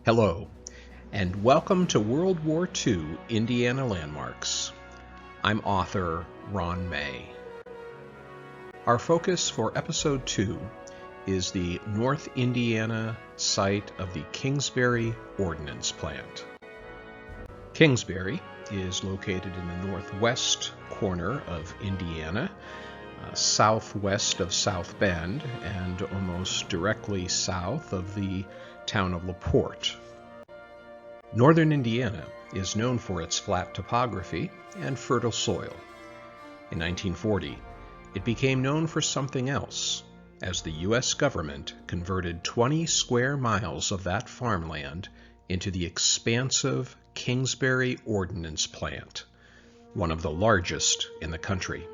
Hello, and welcome to World War II Indiana Landmarks. I'm author Ron May. Our focus for Episode 2 is the North Indiana site of the Kingsbury Ordnance Plant. Kingsbury is located in the northwest corner of Indiana, southwest of South Bend, and almost directly south of the town of LaPorte. Northern Indiana is known for its flat topography and fertile soil. In 1940, it became known for something else, as the U.S. government converted 20 square miles of that farmland into the expansive Kingsbury Ordnance Plant, one of the largest in the country.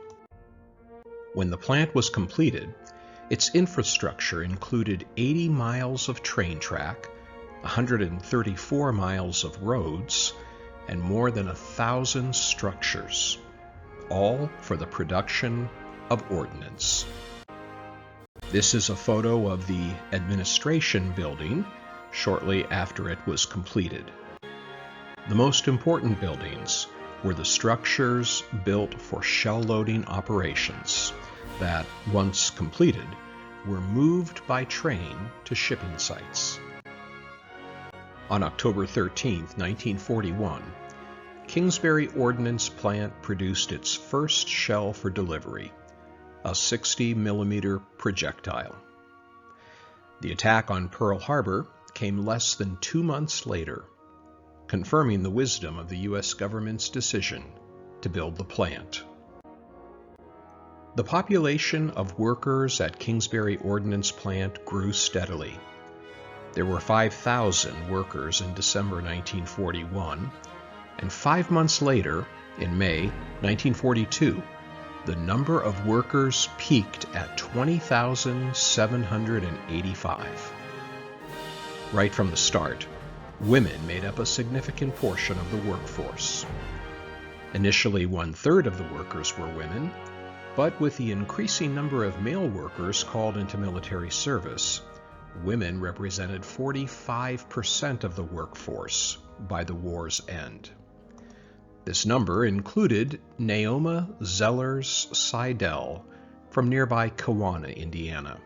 When the plant was completed, its infrastructure included 80 miles of train track, 134 miles of roads, and more than 1,000 structures, all for the production of ordnance. This is a photo of the administration building shortly after it was completed. The most important buildings were the structures built for shell loading operations that, once completed, were moved by train to shipping sites. On October 13, 1941, Kingsbury Ordnance Plant produced its first shell for delivery, a 60-millimeter projectile. The attack on Pearl Harbor came less than 2 months later, confirming the wisdom of the U.S. government's decision to build the plant. The population of workers at Kingsbury Ordnance Plant grew steadily. There were 5,000 workers in December 1941, and 5 months later, in May 1942, the number of workers peaked at 20,785. Right from the start, women made up a significant portion of the workforce. Initially, 1/3 of the workers were women, but with the increasing number of male workers called into military service, women represented 45% of the workforce by the war's end. This number included Naoma Zellers Seidel from nearby Kewanna, Indiana.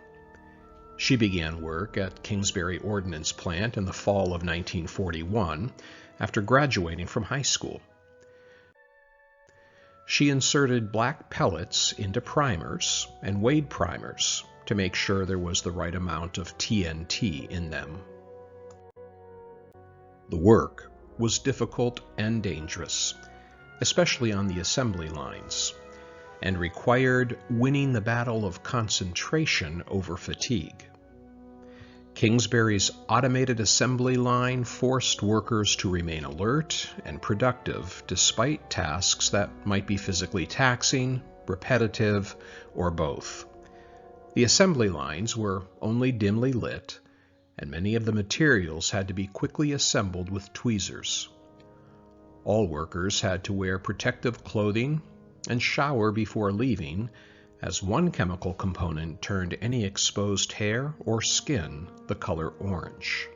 She began work at Kingsbury Ordnance Plant in the fall of 1941 after graduating from high school. She inserted black pellets into primers and weighed primers to make sure there was the right amount of TNT in them. The work was difficult and dangerous, especially on the assembly lines, and required winning the battle of concentration over fatigue. Kingsbury's automated assembly line forced workers to remain alert and productive despite tasks that might be physically taxing, repetitive, or both. The assembly lines were only dimly lit, and many of the materials had to be quickly assembled with tweezers. All workers had to wear protective clothing and shower before leaving, as one chemical component turned any exposed hair or skin the color orange.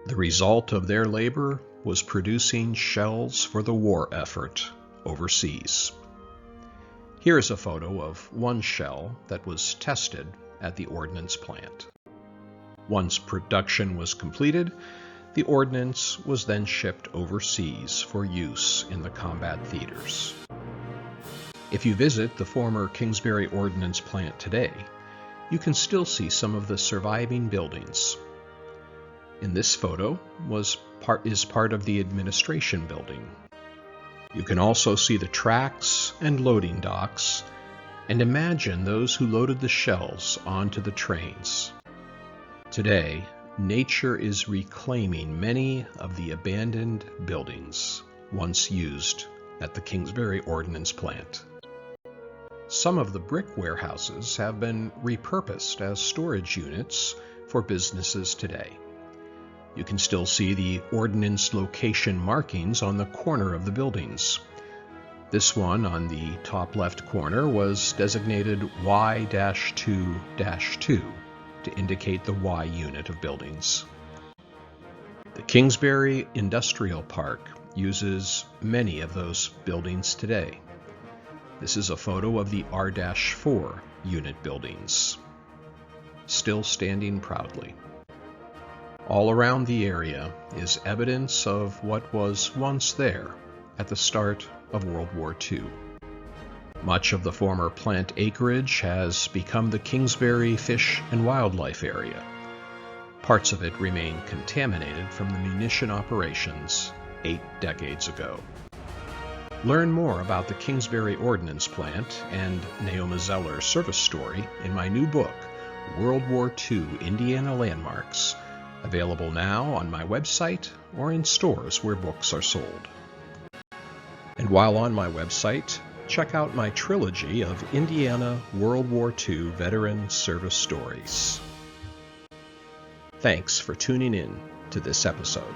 The result of their labor was producing shells for the war effort overseas. Here is a photo of one shell that was tested at the ordnance plant. Once production was completed, the ordnance was then shipped overseas for use in the combat theaters. If you visit the former Kingsbury Ordnance Plant today, you can still see some of the surviving buildings. In this photo is part of the administration building. You can also see the tracks and loading docks, and imagine those who loaded the shells onto the trains. Today, nature is reclaiming many of the abandoned buildings once used at the Kingsbury Ordnance Plant. Some of the brick warehouses have been repurposed as storage units for businesses today. You can still see the ordnance location markings on the corner of the buildings. This one on the top left corner was designated Y-2-2 to indicate the Y unit of buildings. The Kingsbury Industrial Park uses many of those buildings today. This is a photo of the R-4 unit buildings, still standing proudly. All around the area is evidence of what was once there at the start of World War II. Much of the former plant acreage has become the Kingsbury Fish and Wildlife Area. Parts of it remain contaminated from the munition operations 8 decades ago. Learn more about the Kingsbury Ordnance Plant and Naoma Zeller's service story in my new book, World War II Indiana Landmarks, available now on my website or in stores where books are sold. And while on my website, check out my trilogy of Indiana World War II veteran service stories. Thanks for tuning in to this episode.